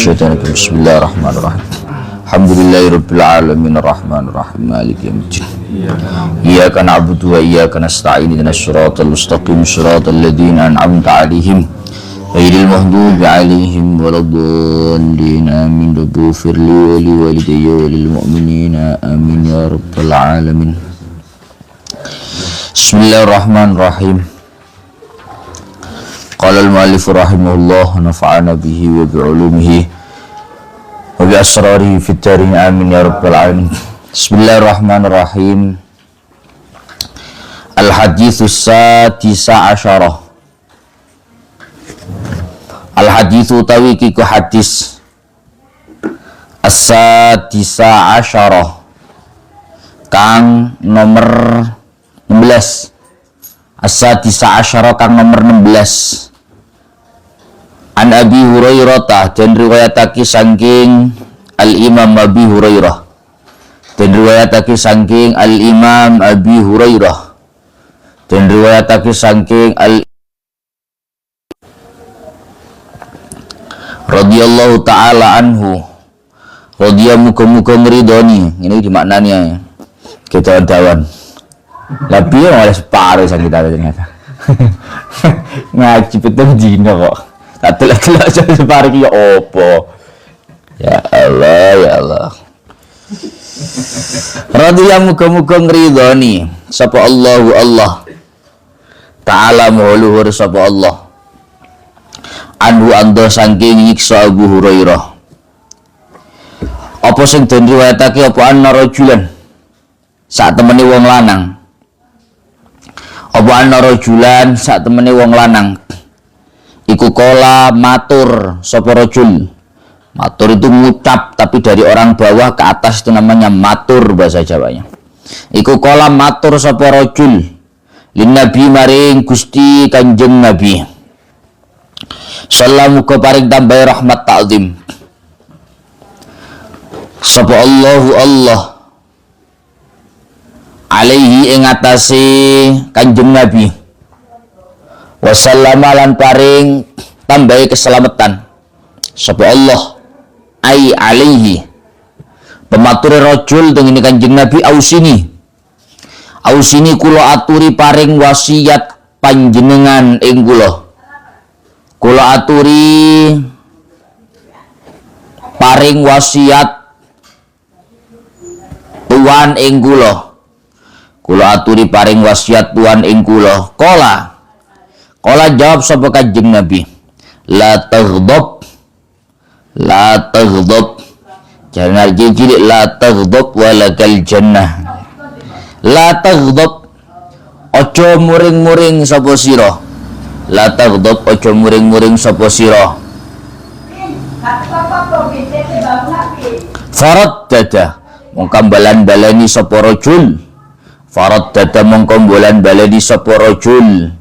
minasyaitonir rajim. Bismillahirrahmanirrahim. Alhamdulillahirabbil alamin arrahmanir rahim maliki yaumiddin. Iyyaka na'budu wa iyyaka nasta'in ihdinas siratal mustaqim siratal ladzina an'amta 'alaihim ghairil maghdubi 'alaihim waladdallin. Amin. Rabbighfir li wa li walidayya wa lil mu'minina amin ya rabbal alamin. Bismillahirrahmanirrahim. Qala al-mu'allif rahimahullah nafa'ana bihi wa bi'ulumihi wa bi asrarihi fid darin amin ya rabbal alamin. Bismillahirrahmanirrahim. Al-haditsus sadisa asyarah. Al-haditsu utawi kiku hadis as-sadisa asyarah kang nomor 16. As-sadisa asyarah kang nomor 16. An Abi Hurairah dan riwayatake saking Al-Imam Abi Hurairah. Dan riwayatake saking Al-Imam Abi Hurairah. Dan riwayatake saking radhiyallahu ta'ala anhu. Radhiya muga-muga ngridoni. Ini dimaknani kita dawan. Tapi oleh separuh sang kita ternyata. Ngaji betul dino kok. Tak telak-telak separuh ki opo. Ya Allah, ya Allah. Radhiya muga-muga ngridoni sapa Allahu Allah Ta'ala luhur sapa Allah. Anhu ando saking nyiksa Abu Hurairah. Apa sing den riwayatake apa anna rajulan sak temene wong lanang. Apa anna rajulan sak temene wong lanang iku kola matur sapa rajul. Matur itu ngucap tapi dari orang bawah ke atas itu namanya matur bahasa Jawanya. Iku kola matur sapa rajul lin nabi maring Gusti Kanjeng Nabi. Sallamu ka paring tambah rahmat ta'zim. Sapa Allahu Allah alaihi ing atase Kanjeng Nabi. Wasallama lan paring tambahi keselamatan. Sapa Allah ai alaihi. Pemature rajul teng Kanjeng Nabi ausini. Ausini kula aturi paring wasiat panjenengan ing kula. Kula aturi paring wasiat tuan ing kula. Kula aturi paring wasiat tuan ing kula. Kala jawab sapa Kanjeng Nabi, la taghdab. La taghdab. Jangan cilik la taghdab walakal jannah. La taghdab. Ojo muring-muring sapa sira. La taghdab ojo muring-muring sapa sira. Farad dada mongko balan-balani sapa rajul. Farad dada mongko balan-balani sapa rajul.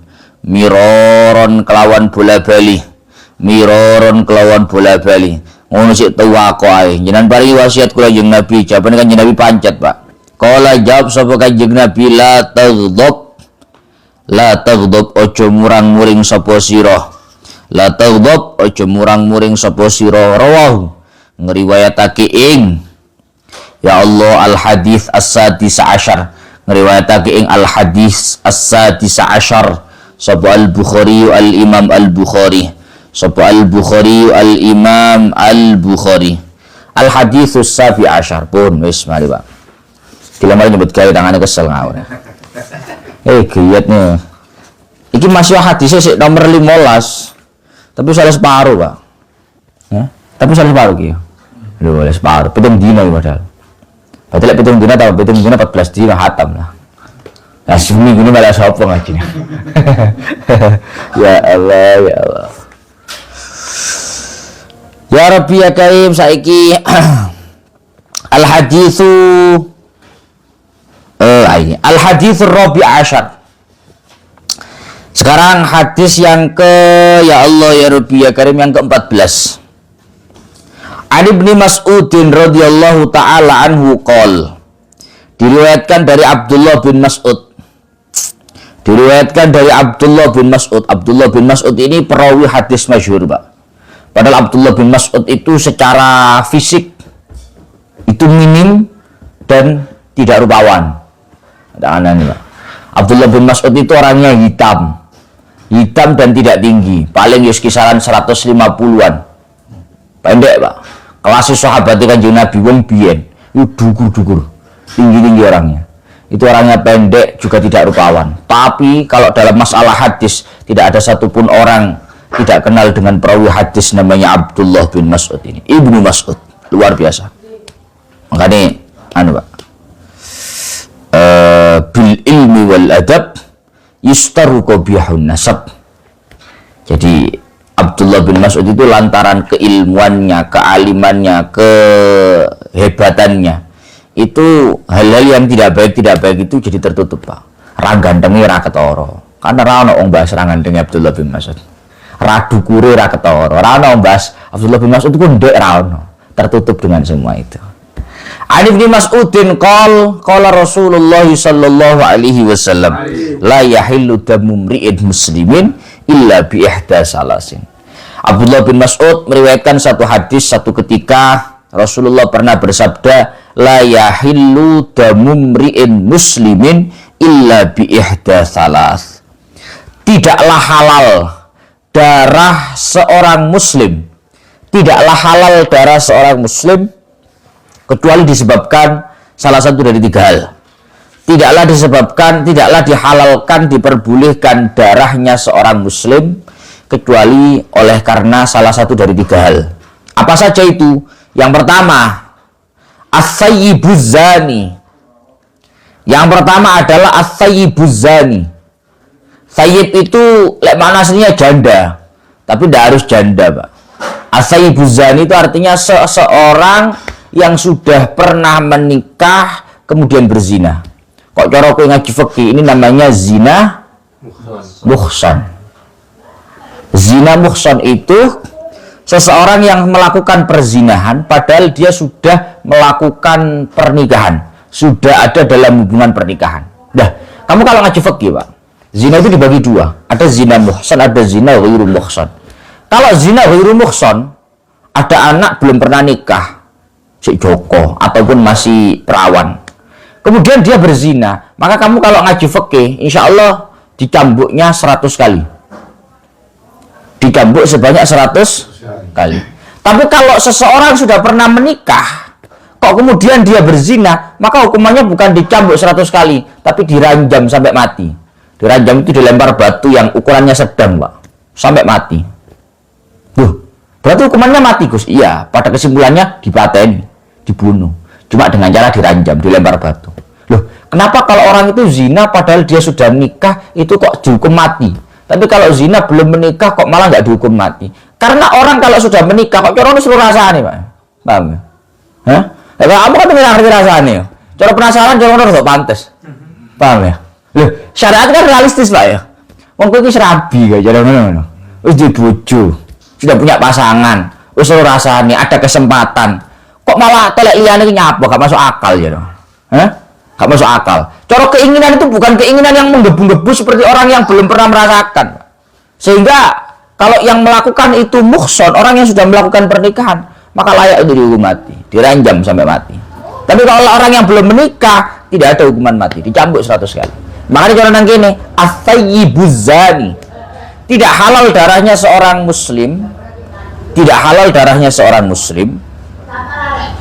Miroron kelawan bola-bali. Miroron kelawan bola-bali. Ngono sik tuwa kok ae. Jenengan paringi wasiat kula Kanjeng Nabi. Jawabane Kanjeng Nabi pancet, Pak. Kala jawab sapa Kanjeng Nabi la taghdab. La taghdab ojo murang-muring sapa sira. La taghdab ojo murang-muring sapa sira. Rawahu ngriwayatake ing ya Allah al-hadits as-sadisa asyar. Ngriwayatake ing al-hadits as-sadisa asyar. Sapa al-Bukhari al-Imam al-Bukhari. Sapa al-Bukhari al-Imam al-Bukhari. Al-haditsus sabi asyar pun wis mari Pak. Kila mari nyebut gawe tangane kesel ngawur. Giyatnya. Iki masih hadisnya sik nomor 15. Tapi salah separuh, Pak. Ya? Tapi salah separuh ki. Lho, salah separuh. 7 dina padahal. Padahal 7 dina ta 7 dina 14 dina hatam lah. Nah, seminggu ini malah sapa ngajine. Ya Allah, ya Allah. Ya Rabbi ya Karim saiki al-haditsu al-haditsur rabi' asyar. Sekarang hadis yang ke ya Allah ya Rabbi ya Karim yang ke-14. An Ibnu Mas'udin radhiyallahu taala anhu qol. Diriwayatkan dari Abdullah bin Mas'ud. Diriwayatkan dari Abdullah bin Mas'ud. Abdullah bin Mas'ud ini perawi hadis masyhur, Pak. Padahal Abdullah bin Mas'ud itu secara fisik itu minim dan tidak rupawan. Ada aneh Pak. Abdullah bin Mas'ud itu orangnya hitam dan tidak tinggi, paling kisaran 150-an. Pendek Pak. Kelas sahabat Kanjeng Nabi wong biyen, itu dukur-dukur, tinggi-tinggi orangnya. Itu orangnya pendek juga tidak rupawan. Tapi kalau dalam masalah hadis tidak ada satupun orang tidak kenal dengan perawi hadis namanya Abdullah bin Mas'ud ini. Ibnu Mas'ud, luar biasa. Makanya Pak. Bil ilmi wal adab yustaru qabihun nasab. Jadi Abdullah bin Mas'ud itu lantaran keilmuannya, kealimannya, kehebatannya, itu hal-hal yang tidak baik itu jadi tertutup Pak. Ra gantenge ra ketara. Karena ra ono wong bahas ra gantenge Abdullah bin Mas'ud. Ra dukure ra ketara. Ra ono bahas Abdullah bin Mas'ud itu ndek ra ono. Tertutup dengan semua itu. Ani bin Mas'udin qala Rasulullah sallallahu alaihi wasallam la yahillu damu mri'in muslimin illa bi ihda salasin. Abdullah bin Mas'ud meriwayatkan satu hadis, satu ketika Rasulullah pernah bersabda la yahillu damu mri'in muslimin illa bi ihda salas. Tidaklah halal darah seorang muslim. Tidaklah halal darah seorang muslim kecuali disebabkan salah satu dari tiga hal. Tidaklah dihalalkan, diperbolehkan darahnya seorang muslim kecuali oleh karena salah satu dari tiga hal. Apa saja itu? Yang pertama, as-sayyibuz zani. Yang pertama adalah as-sayyibuz zani. Sayyib itu makna aslinya janda, tapi tidak harus janda, Pak. As-sayyibuz zani itu artinya seseorang yang sudah pernah menikah kemudian berzina. Kok cara kowe ngaji fikih ini namanya zina muhsan. Zina muhsan itu seseorang yang melakukan perzinahan padahal dia sudah melakukan pernikahan, sudah ada dalam hubungan pernikahan. Nah, kamu kalau ngaji fikih, Pak, zina itu dibagi dua. Ada zina muhsan, ada zina ghairu muhsan. Kalau zina ghairu muhsan, ada anak belum pernah nikah, si Joko ataupun masih perawan, kemudian dia berzina, maka kamu kalau ngaji fikih insya Allah dicambuknya 100 kali, dicambuk sebanyak 100 kali. Tapi kalau seseorang sudah pernah menikah kok kemudian dia berzina, maka hukumannya bukan dicambuk 100 kali tapi diranjam sampai mati. Diranjam itu dilempar batu yang ukurannya sedang, Pak, sampai mati. Berarti hukumannya mati, Gus? Iya, pada kesimpulannya dipateni, dibunuh, cuma dengan cara diranjam, dilempar batu. Loh, kenapa kalau orang itu zina padahal dia sudah menikah itu kok dihukum mati, tapi kalau zina belum menikah kok malah nggak dihukum mati? Karena orang kalau sudah menikah kok corona seluruh rasanya, Pak, paham ya? Hah? Kamu kan tidak ngerti rasanya, cara penasaran corona harus pantas, paham ya? Loh, syariat kan realistis, Pak ya. Wong kowe iki serabi gak cara ngono. Wis dibojo, sudah punya pasangan, usul rasanya ada kesempatan, kok malah telek liane nyapa, gak masuk akal ya dong. Hah? Gak masuk akal. Cara keinginan itu bukan keinginan yang menggebu-gebu seperti orang yang belum pernah merasakan. Sehingga kalau yang melakukan itu muhson, orang yang sudah melakukan pernikahan, maka layak untuk dihukum mati, diranjam sampai mati. Tapi kalau orang yang belum menikah, tidak ada hukuman mati, dicambuk 100 kali. Makanya cara nang kene, as-sayyibuz zani. Tidak halal darahnya seorang muslim, tidak halal darahnya seorang muslim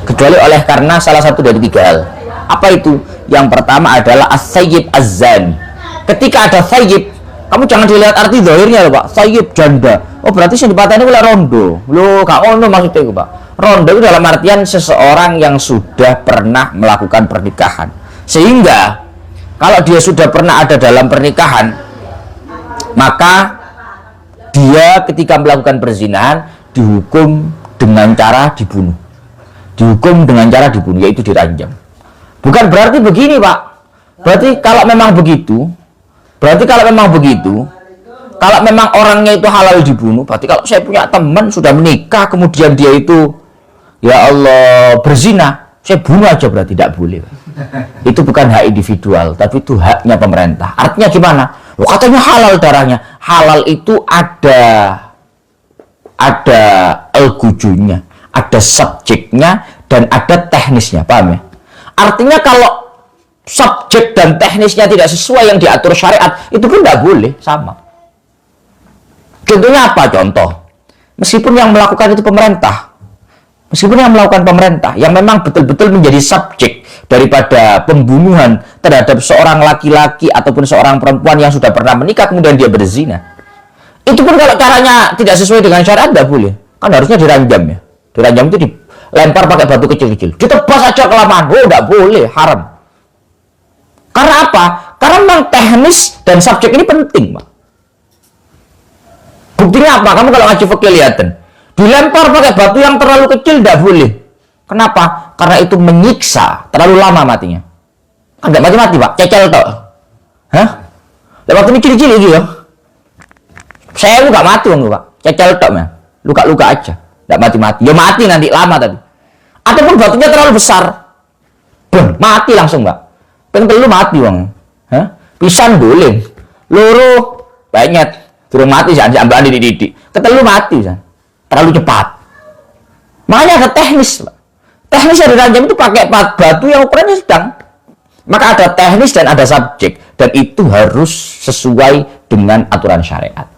kecuali oleh karena salah satu dari tiga hal. Apa itu? Yang pertama adalah as-sayyib az-zani. Ketika ada sayyib, kamu jangan dilihat arti zahirnya loh, Pak. Sayyib janda. Oh, berarti sing dipateni kuwi rondo. Loh, gak ngono maksudnya, Pak. Rondo itu dalam artian seseorang yang sudah pernah melakukan pernikahan. Sehingga kalau dia sudah pernah ada dalam pernikahan, maka dia ketika melakukan perzinahan dihukum dengan cara dibunuh. Dihukum dengan cara dibunuh, yaitu diranjam. Bukan berarti begini, Pak. Berarti kalau memang begitu, kalau memang orangnya itu halal dibunuh, berarti kalau saya punya teman sudah menikah, kemudian dia itu, ya Allah, berzina, saya bunuh aja, berarti tidak boleh. Itu bukan hak individual, tapi itu haknya pemerintah. Artinya gimana? Loh, katanya halal darahnya. Halal itu ada ada al-gujunya, ada subjeknya, dan ada teknisnya, paham ya? Artinya kalau subjek dan teknisnya tidak sesuai yang diatur syariat, itu pun tidak boleh, sama. Contohnya apa? Contoh, meskipun yang melakukan itu pemerintah, yang memang betul-betul menjadi subjek daripada pembunuhan terhadap seorang laki-laki ataupun seorang perempuan yang sudah pernah menikah kemudian dia berzina, itu pun kalau caranya tidak sesuai dengan syariat tidak boleh, kan harusnya diranjam ya. Diranjam itu dilempar pakai batu kecil-kecil, ditebas aja kelamaan, oh tidak boleh, haram. Karena apa? Karena memang teknis dan subjek ini penting, Pak. Buktinya apa? Kamu kalau ngaji fikih lihatin, dilempar pakai batu yang terlalu kecil tidak boleh. Kenapa? Karena itu menyiksa, terlalu lama matinya. Kan tidak mati-mati, Pak, cecel tok. Hah? Waktu ini cili-cili gitu ya. Saya nggak mati, Pak, cecel tok, ya. Luka-luka aja. Tidak mati-mati, ya mati nanti lama tadi. Ataupun batunya terlalu besar, mati langsung, Mbak. Pengen lu mati, Bang. Hah? Pisan boleh, loro banyak, turun mati sih, ambil dididik. Ketelu mati, san. Terlalu cepat. Makanya ada teknis, Pak. Teknis yang diranjam itu pakai batu yang ukurannya sedang. Maka ada teknis dan ada subjek, dan itu harus sesuai dengan aturan syariat.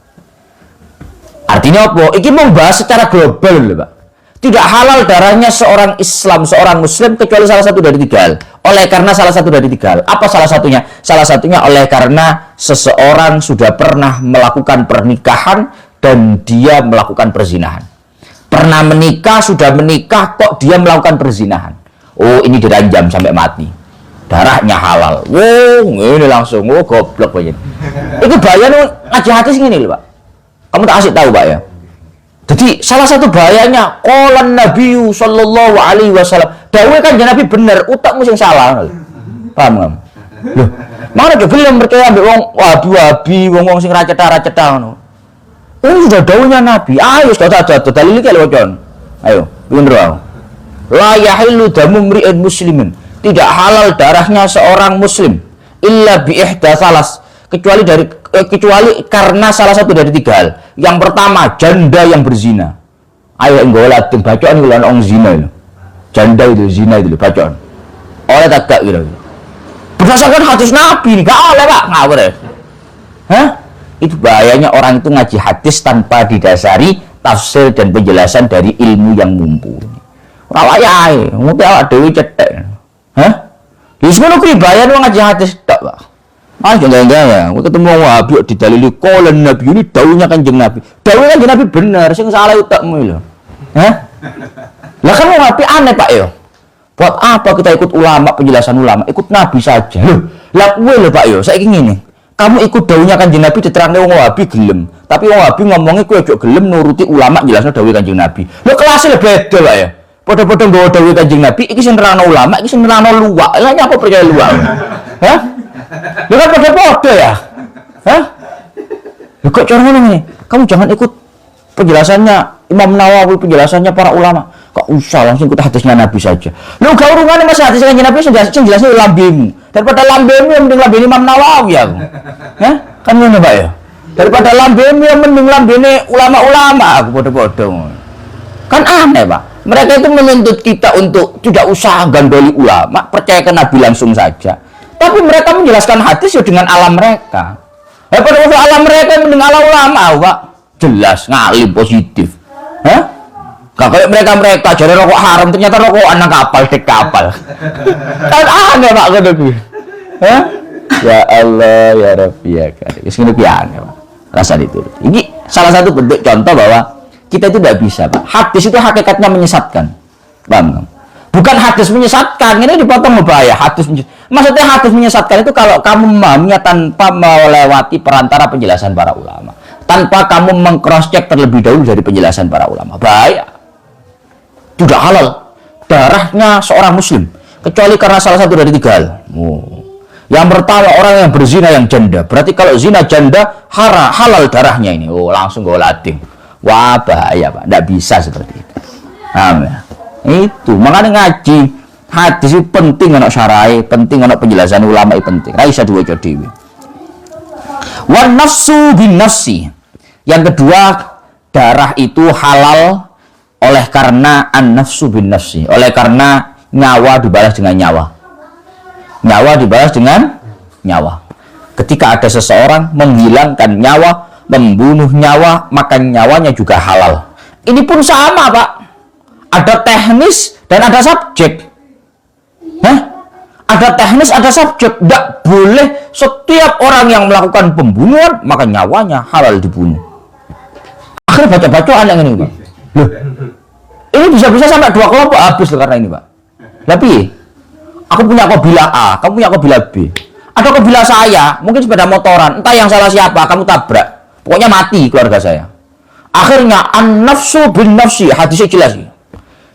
Artinya apa? Ini membahas secara global loh, Pak. Tidak halal darahnya seorang Islam, seorang Muslim kecuali salah satu dari tiga hal. Oleh karena salah satu dari tiga hal. Apa salah satunya? Salah satunya oleh karena seseorang sudah pernah melakukan pernikahan dan dia melakukan perzinahan. Pernah menikah, sudah menikah, kok dia melakukan perzinahan. Oh, ini diranjam sampai mati. Darahnya halal. Wow, ini langsung. Oh, goblok banget. Itu bahaya ngaji hadis gini loh, Pak. Kamu tak kasih tahu, Pak, ya. Jadi salah satu bahayanya qalan Nabi sallallahu alaihi wasallam. Dawuh kan Nabi bener, utakmu sing salah. Paham enggak? Loh, mana juga belum percaya ambek wong wabi-wabi, wong-wong sing ra cetha-cetha ngono. Ini sudah dawuhnya Nabi. Ayo sudah dalil iki lho, Con. Ayo, bener wae. La yahillu damu mri'in muslimin. Tidak halal darahnya seorang muslim illa bi ihda salas. Kecuali karena salah satu dari tiga hal. Yang pertama, janda yang berzina. Ayo enggak latin bacaan kalau orang zina itu. Janda itu zina itu bacaan. Oleh tak gitu. Berdasarkan hadis Nabi nih, enggak oleh, Pak, ngawur ya. Hah? Itu bahayanya orang itu ngaji hadis tanpa didasari tafsir dan penjelasan dari ilmu yang mumpuni. Ora wayahe, ngono awak dhewe cethek. Hah? Wis ngono kuwi bahayane wong ngaji hadis tok, Pak. Jangan ya, aku ketemu orang Wahabi didalili qalan Nabi, ini dawuhnya Kanjeng Nabi. Dawuhnya Kanjeng Nabi benar, sing salah utakmu lho. Hah? Lah kan orang Wahabi aneh, Pak, ya. Buat apa kita ikut ulama, penjelasan ulama, ikut Nabi saja. Loh, lah kowe lho, Pak, ya, saiki ngene. Kamu ikut dawuhnya Kanjeng Nabi diterangke wong Wahabi gelem. Tapi wong Wahabi ngomongnya kowe ojo gelem nuruti ulama jelasno dawuh Kanjeng Nabi. Lho kelasnya beda, Pak, ya. Padha-padha nggawa dawuh Kanjeng Nabi, iki sing nerangno ulama, iki sing nerangno luwak. Lah nyapa percaya luwak? Hah? Lu kan pada ya? Hah? Lu kok cara ngomong nih? Kamu jangan ikut penjelasannya Imam Nawawi, penjelasannya para ulama. Kok usah langsung ikut hadisnya Nabi saja. Lu gak urungannya masa hadisnya Nabi sing jelasnya lambemu. Daripada lambemu yang mending lambene Imam Nawawi aku. Hah? Kan ngono, Pak, ya? Daripada lambemu yang mending lambene ulama-ulama aku padha-padha. Kan aneh, Pak. Mereka itu menuntut kita untuk tidak usah gandoli ulama, percayakan Nabi langsung saja. Tapi mereka menjelaskan hadis ya dengan alam mereka. Pada waktu alam mereka mending ala ulama, Pak. Jelas ngalim positif. Hah? Gak kayak mereka jadi rokok haram ternyata rokok anak kapal dek kapal. Kan aneh, Pak, kata gue. Hah? Ya Allah, ya Rabbi, ya Karim. Ini aneh, Pak. Rasa itu. Ini salah satu bentuk contoh bahwa kita itu tidak bisa, Pak. Hadis itu hakikatnya menyesatkan. Paham? Bukan hadis menyesatkan, ini dipotong bahaya. Maksudnya hadis menyesatkan itu kalau kamu memahaminya tanpa melewati perantara penjelasan para ulama, tanpa kamu meng-cross check terlebih dahulu dari penjelasan para ulama, bahaya. Tidak halal darahnya seorang muslim kecuali karena salah satu dari tiga hal. Yang pertama, orang yang berzina yang janda. Berarti kalau zina janda halal darahnya ini. Langsung gue latih. Wah, bahaya, Pak. Tidak bisa seperti itu. Amin. Itu makanya ngaji hadis itu penting, anak syar'i penting, anak penjelasan ulama itu penting. Raisa dua dhewe. Wan nafsu bin nafsi. Yang kedua, darah itu halal oleh karena an-nafsu bin nafsi, oleh karena nyawa dibalas dengan nyawa. Nyawa dibalas dengan nyawa. Ketika ada seseorang menghilangkan nyawa, membunuh nyawa, maka nyawanya juga halal. Ini pun sama, Pak. Ada teknis dan ada subjek. Ada teknis, ada subjek. Tidak boleh setiap orang yang melakukan pembunuhan, maka nyawanya halal dibunuh. Akhirnya baca-bacaan yang ini, Pak. Loh, ini bisa-bisa sampai 2 kelompok habis karena ini, Pak. Tapi aku punya kabilah A, kamu punya kabilah B. Ada kabilah saya, mungkin sepeda motoran, entah yang salah siapa, kamu tabrak. Pokoknya mati keluarga saya. Akhirnya an-nafsu bin nafsi, hadisnya jelas.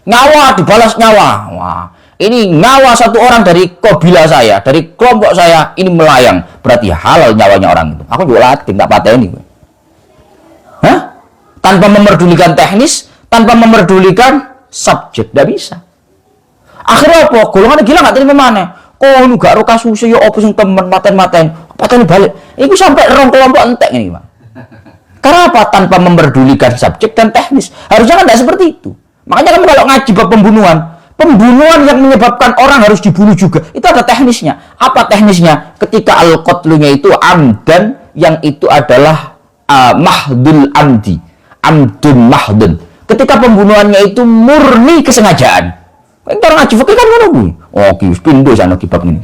Nyawa dibalas nyawa. Wah, ini nyawa satu orang dari kabilah saya, dari kelompok saya, ini melayang. Berarti halal nyawanya orang itu. Aku juga latih, tak pateni. Tanpa memerdulikan teknis, tanpa memerdulikan subjek, tidak bisa. Akhirnya apa? Golongan gila nggak terima mana? Oh, ini gak roka susu ya apa sing temen maten balik. Ini sampai rong kelompok entek ini, Pak. Karena apa? Tanpa memerdulikan subjek dan teknis. Harusnya kan tidak seperti itu. Makanya kamu kalau ngaji bab pembunuhan yang menyebabkan orang harus dibunuh juga, itu ada teknisnya. Apa teknisnya? Ketika al-qatlunya itu amdan, yang itu adalah mahdul amdi, amdun mahdun. Ketika pembunuhannya itu murni kesengajaan. Orang ngaji fikih kan ngono kuwi. Oh, ki pindo sana kibab ini.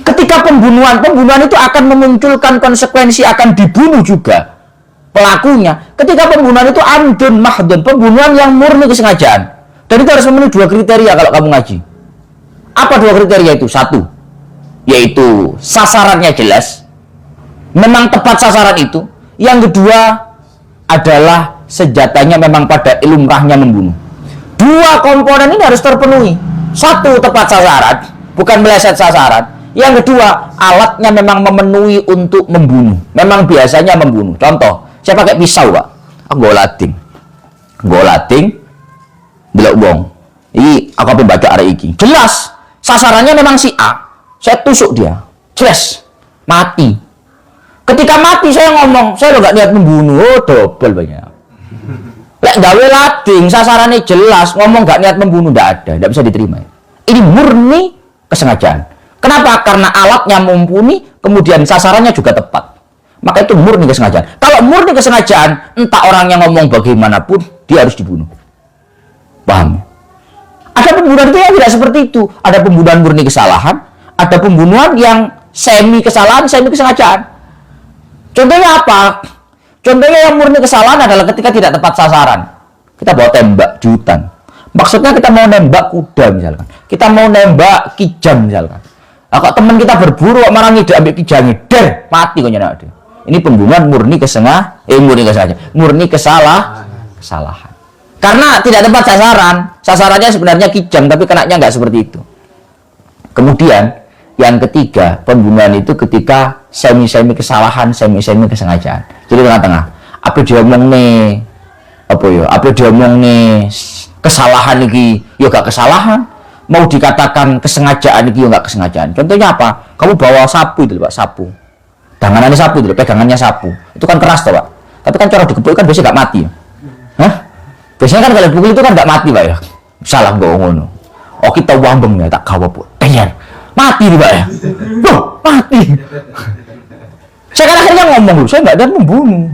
Ketika pembunuhan itu akan memunculkan konsekuensi, akan dibunuh juga pelakunya. Ketika pembunuhan itu amdun mahdun, pembunuhan yang murni kesengajaan. Dan itu harus memenuhi 2 kriteria kalau kamu ngaji. Apa 2 kriteria itu? 1, yaitu sasarannya jelas, memang tepat sasaran itu. Yang kedua adalah senjatanya memang pada lumrahnya membunuh. 2 komponen ini harus terpenuhi. 1, tepat sasaran, bukan meleset sasaran. Yang kedua, alatnya memang memenuhi untuk membunuh. Memang biasanya membunuh. Contoh, saya pakai pisau, Pak. Aku golating, delok wong. Ini aku baca arek iki. Jelas, sasarannya memang si A. Saya tusuk dia. Jelas, mati. Ketika mati saya ngomong, saya nggak niat membunuh. Oh, double banyak. Lek gawe lading, sasarannya jelas, ngomong gak niat membunuh, tidak bisa diterima. Ini murni kesengajaan. Kenapa? Karena alatnya mumpuni, kemudian sasarannya juga tepat. Maka itu murni kesengajaan. Kalau murni kesengajaan, entah orang yang ngomong bagaimanapun, dia harus dibunuh. Paham? Ada pembunuhan itu yang tidak seperti itu. Ada pembunuhan murni kesalahan, ada pembunuhan yang semi kesalahan, semi kesengajaan. Contohnya apa? Contohnya yang murni kesalahan adalah ketika tidak tepat sasaran. Kita bawa tembak di hutan. Maksudnya kita mau nembak kuda misalkan. Kita mau nembak kijang misalkan. Nah, kalau teman kita berburu, malah ngide ambil kijangnya, der, mati kok nyenak dia. Ini pembunuhan murni murni kesalahan. Karena tidak tepat sasaran. Sasarannya sebenarnya kijang, tapi kenanya nggak seperti itu. Kemudian yang ketiga, pembunuhan itu ketika semi-semi kesalahan, semi-semi kesengajaan. Jadi tengah-tengah. Apa dia ngomong nih? Apa dia ngomong nih? Kesalahan ini, ya gak kesalahan. Mau dikatakan kesengajaan ini, ya gak kesengajaan. Contohnya apa? Kamu bawa sapu itu, Pak, sapu. Danganannya sapu itu, pegangannya sapu. Itu kan keras, toh, Pak. Tapi kan cara dikepuk kan biasanya gak mati. Hah? Biasanya kan kalau dipukul itu kan gak mati, Pak ya. Salah gak ngono. Oh, kita wambeng ya, tak gawa, Bu. Mati nih, Pak ya. Loh, mati. Saya kan akhirnya ngomong, saya nggak ada membunuh.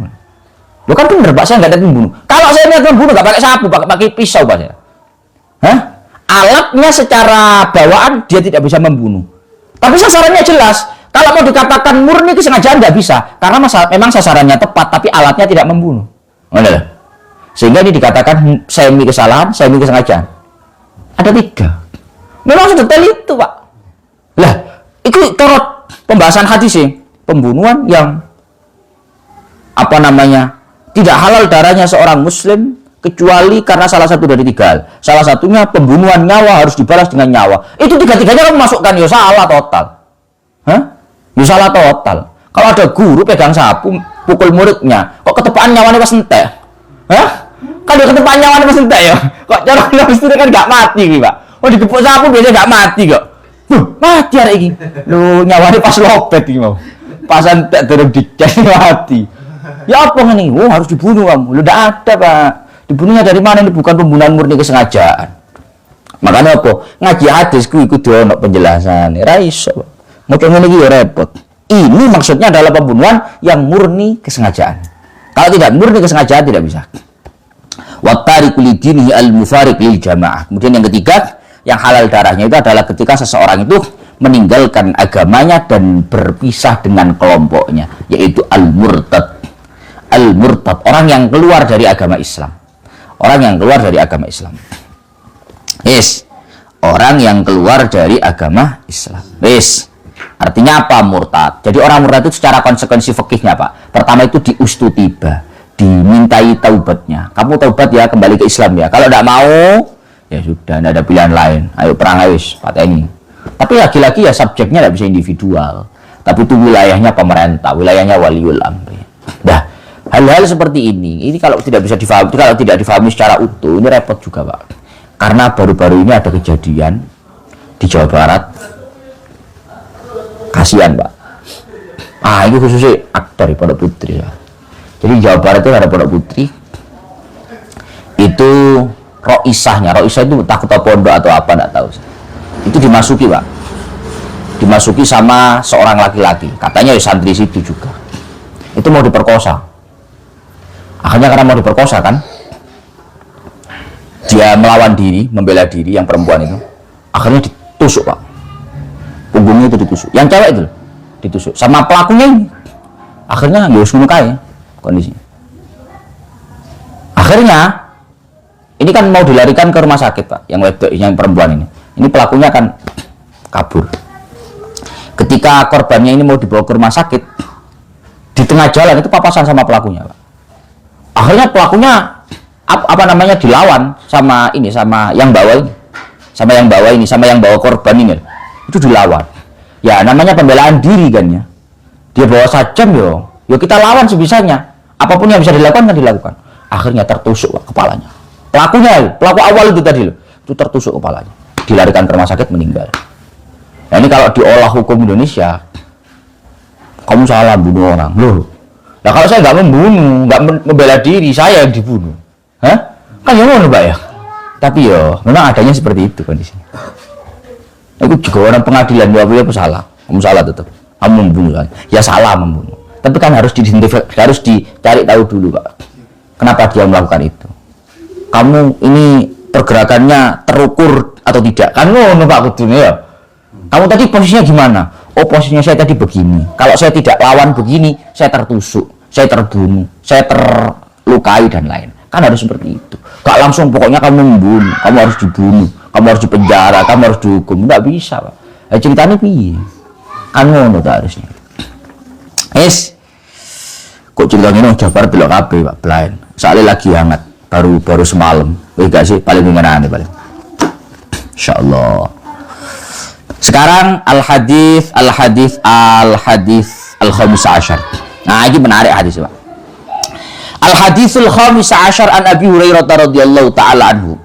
Loh kan bener, Pak, saya nggak ada membunuh. Kalau saya niat membunuh, nggak pakai sapu, pakai pisau, Pak ya. Alatnya secara bawaan dia tidak bisa membunuh. Tapi sasarannya jelas. Kalau mau dikatakan murni kesengajaan nggak bisa, karena memang sasarannya tepat, tapi alatnya tidak membunuh. Sehingga ini dikatakan semi kesalahan, semi kesengajaan. Ada 3. Memang sedetail itu, Pak. Lah, itu turut pembahasan hadis sih. Pembunuhan yang tidak halal darahnya seorang muslim kecuali karena salah satu dari 3 hal. Salah satunya pembunuhan nyawa harus dibalas dengan nyawa. Itu 3-tiganya kamu masukkan, ya salah total. Ya salah total. Kalau ada guru pegang sapu pukul muridnya, kok ketepaan nyawanya pas entek? Kalau ketepaan nyawanya pas entek ya. Kok cara mesti kan gak mati iki, Pak. Oh, digepuk sapu biasanya gak mati kok. Mati hari ini. Lu nyawanya pas lopet iki mau. Pas entek durung dicek mati. Ya apa ini? Oh harus dibunuh kamu. Lu tidak ada Pak. Dibunuhnya dari mana? Ini bukan pembunuhan murni kesengajaan. Makanya apa? Ngaji hadis ku ikut ono penjelasan. Ra iso. Mau ngene iki ya repot. Ini maksudnya adalah pembunuhan yang murni kesengajaan. Kalau tidak murni kesengajaan tidak bisa. Wa tariku lidinihi al-mufariq lil jamaah. Kemudian yang ketiga, yang halal darahnya itu adalah ketika seseorang itu meninggalkan agamanya dan berpisah dengan kelompoknya, yaitu al-murtad. Al-murtad, orang yang keluar dari agama Islam. Orang yang keluar dari agama Islam. Yes. Orang yang keluar dari agama Islam. Yes. Artinya apa murtad? Jadi orang murtad itu secara konsekuensi fikihnya Pak. Pertama itu diustutiba, dimintai taubatnya. Kamu taubat ya, kembali ke Islam ya. Kalau tidak mau, ya sudah, tidak ada pilihan lain. Ayo perang wis, pateni. Tapi lagi-lagi ya subjeknya tidak bisa individual. Tapi itu wilayahnya pemerintah, wilayahnya waliul amri. Nah, hal-hal seperti ini kalau tidak bisa difahami, kalau tidak difahami secara utuh, ini repot juga Pak. Karena baru-baru ini ada kejadian di Jawa Barat. Kasihan Pak. Itu khususnya aktor Pondok Putri ya. Jadi di Jawa Barat itu ada Pondok Putri. Itu roisahnya itu takut pondok atau apa enggak tahu. Itu dimasuki Pak. Dimasuki sama seorang laki-laki. Katanya ya santri situ juga. Itu mau diperkosa. Akhirnya karena mau diperkosa kan, dia melawan diri, membela diri yang perempuan itu. Akhirnya ditusuk Pak. Punggungnya itu ditusuk. Yang cewek itu ditusuk sama pelakunya ini. Akhirnya nggak usah ya kondisi. Akhirnya ini kan mau dilarikan ke rumah sakit Pak, yang wedok, yang perempuan ini. Ini pelakunya kan kabur. Ketika korbannya ini mau dibawa ke rumah sakit, di tengah jalan itu papasan sama pelakunya Pak. Akhirnya pelakunya dilawan sama ini, sama yang bawa ini, sama yang bawa korban ini. Itu dilawan. Ya namanya pembelaan diri kan ya. Dia bawa sajam yo kita lawan sebisanya. Apapun yang bisa dilakukan kan dilakukan. Akhirnya tertusuk Pak, kepalanya. Pelaku awal itu tadi loh, itu tertusuk kepalanya. Dilarikan ke rumah sakit, meninggal. Nah ini kalau diolah hukum Indonesia, kamu salah bunuh orang loh. Nah kalau saya nggak membunuh, nggak membela diri, saya yang dibunuh. Kan ya ngono Pak ya. Tapi yo memang adanya seperti itu kondisinya. Aku juga orang pengadilan, aku salah. Kamu salah tetap. Kamu membunuh kan? Ya salah membunuh. Tapi kan harus harus dicari tahu dulu Pak. Kenapa dia melakukan itu? Kamu ini pergerakannya terukur atau tidak? Kan ngono Pak kudune ya. Kamu tadi posisinya gimana? Oh posisinya saya tadi begini. Kalau saya tidak lawan begini, saya tertusuk, saya terbunuh, saya terlukai dan lain. Kan harus seperti itu. Gak langsung pokoknya kamu membunuh, kamu harus dibunuh, kamu harus dipenjara, kamu harus dihukum. Nggak bisa Pak. Ceritanya piye? Kan ngono tak harusnya. Kok ceritanya Jabar belok kabeh Pak, blind. Soalnya lagi hangat, baru semalam. Gak sih paling mengenane paling. Insyaallah. Sekarang al-hadis al-khamis asyar. Nah, ini menarik hadis Pak. Al-hadisul khamis asyar an Abi Hurairah radhiyallahu taala anhu.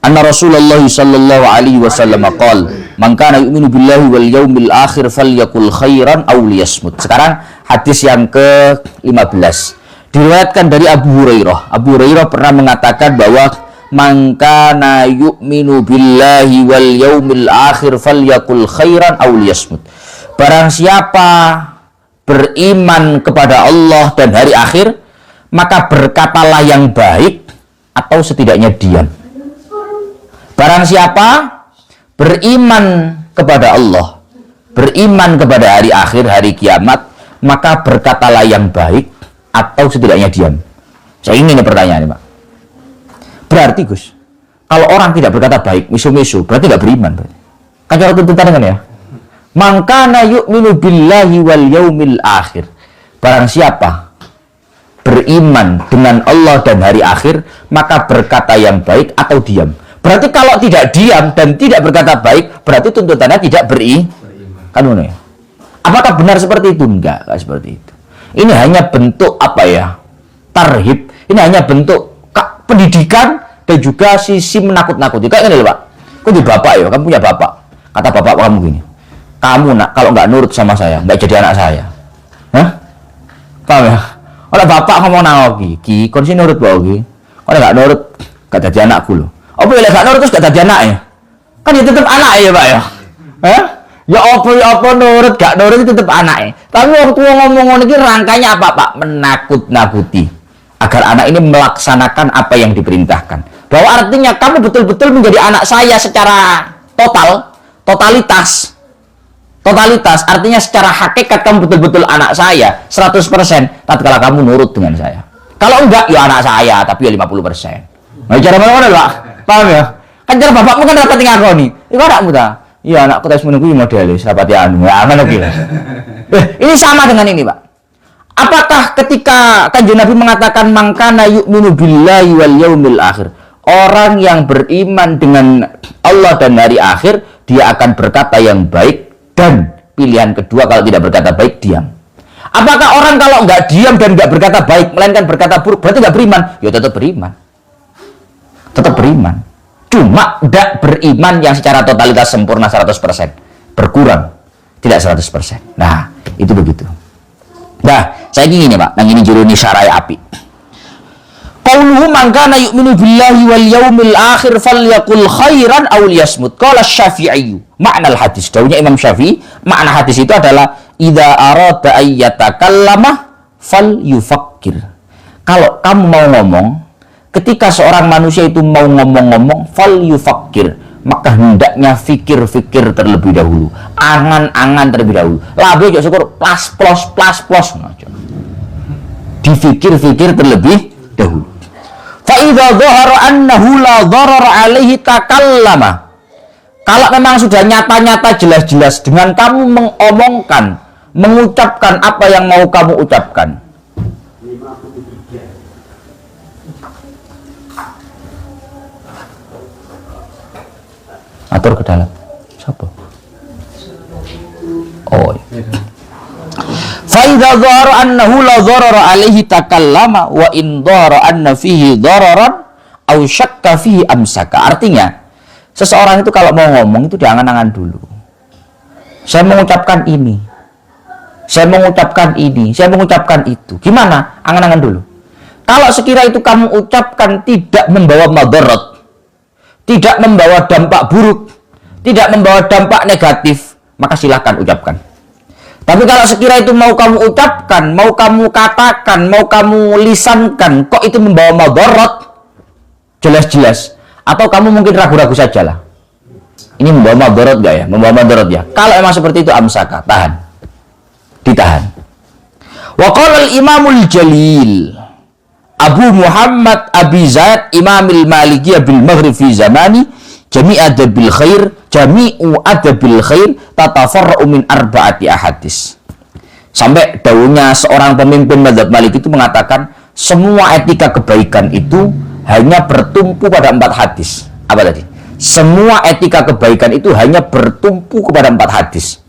Anna Rasulullah sallallahu alaihi wasallam qala, "Man kana yu'minu billahi wal yaumil akhir falyakul khairan aw liyasmut." Sekarang hadis yang ke-15. Diriwayatkan dari Abu Hurairah. Abu Hurairah pernah mengatakan bahwa man kana yu'minu billahi wal yaumil akhir falyakul khairan aw liyasmut. Barang siapa beriman kepada Allah dan hari akhir, maka berkatalah yang baik atau setidaknya diam. Barang siapa beriman kepada Allah, beriman kepada hari akhir, hari kiamat, maka berkatalah yang baik atau setidaknya diam. Saya ingin pertanyaan Pak. Berarti Gus, kalau orang tidak berkata baik, misu-misu, berarti tidak beriman. Kan cara tuntutan kan ya? Man kana yu'minu billahi wal yaumil akhir. Barang siapa beriman dengan Allah dan hari akhir, maka berkata yang baik atau diam. Berarti kalau tidak diam dan tidak berkata baik, berarti tuntutannya tidak beriman. Kan benar ya? Apakah benar seperti itu? Enggak seperti itu. Ini hanya bentuk apa ya? Tarhib. Ini hanya bentuk pendidikan dan juga sisi menakut-nakuti. Kayak gini loh Pak. Kau di bapak ya, kamu punya bapak. Kata bapak kamu gini, kamu nak kalau nggak nurut sama saya, nggak jadi anak saya. Hah? Paham ya? Kalau bapak ngomong nang Ki, kon sing nurut wae Ki. Kalau gak nurut, gak dadi anakku lho. Apa lek gak nurut terus gak dadi anake? Kan ya tetep anake ya, Pak ya. Hah? Ya apa nurut gak nurut itu tetep anake. Tapi wong tua ngomong ngono iki rangkanya apa, Pak? Menakut-nakuti agar anak ini melaksanakan apa yang diperintahkan. Bahwa artinya kamu betul-betul menjadi anak saya secara totalitas artinya secara hakikat kamu betul-betul anak saya 100% tatkala kamu nurut dengan saya. Kalau enggak ya anak saya tapi ya 50%. Nah cara mana Pak? Paham ya? Kan cara bapakmu kan rapat ning ngakoni. Iku anakmu ta? Iya anakku tes menunggu model rapati anu. Ya kan oke. Ini sama dengan ini, Pak. Apakah ketika Kanjeng Nabi mengatakan mangkana yu'minu billahi wal yaumil akhir, orang yang beriman dengan Allah dan hari akhir, dia akan berkata yang baik, dan pilihan kedua kalau tidak berkata baik, diam. Apakah orang kalau nggak diam dan nggak berkata baik, melainkan berkata buruk, berarti nggak beriman? Ya tetap beriman. Tetap beriman. Cuma tidak beriman yang secara totalitas sempurna 100%. Berkurang. Tidak 100%. Nah, itu begitu. Nah, saya ingin ini Pak, yang ini juru ini syarai api. Qauluhu man kana yu'minu billahi wal yaumil akhir falyaqul khairan aw liyasmut. Qala Syafi'i. Makna hadis, dawuhnya Imam Syafi'i, makna hadis itu adalah idza arada ayyatakallama falyufakkir. Kalau kamu mau ngomong, ketika seorang manusia itu mau ngomong-ngomong, falyufakkir, maka hendaknya fikir-fikir terlebih dahulu, angan-angan terlebih dahulu. Labe yo syukur plus difikir-fikir terlih dahulu. Fa idza dhahara annahu la dharar alaihi takallama. Kalau memang sudah nyata-nyata jelas-jelas dengan kamu mengomongkan, mengucapkan apa yang mau kamu ucapkan. Atur ke dalam. Siapa? Oh. Fa idza dhahara annahu la dharara alaihi takallama wa in dhahara anna fihi dhararan aw syakka fihi amsaka. Artinya, seseorang itu kalau mau ngomong itu diangan-angan dulu. Saya mengucapkan ini. Saya mengucapkan ini, saya mengucapkan itu. Gimana? Angan-angan dulu. Kalau sekira itu kamu ucapkan tidak membawa madarat, tidak membawa dampak buruk, tidak membawa dampak negatif, maka silahkan ucapkan. Tapi kalau sekira itu mau kamu ucapkan, mau kamu katakan, mau kamu lisankan, kok itu membawa madarat, jelas-jelas, atau kamu mungkin ragu-ragu saja lah. Ini membawa madarat gak ya? Membawa madarat ya? Kalau emang seperti itu amsaka, tahan. Ditahan. Wa qala al-Imamul Jalil Abu Muhammad Abi Zaid Imamil Malikiyah bil Maghrib fi zamani jami'u adabil khair tatafarra'u min arba'ati ahadis. Sampai daunnya seorang pemimpin mazhab Maliki itu mengatakan semua etika kebaikan itu hanya bertumpu pada 4 hadis. Apa tadi? Semua etika kebaikan itu hanya bertumpu kepada 4 hadis.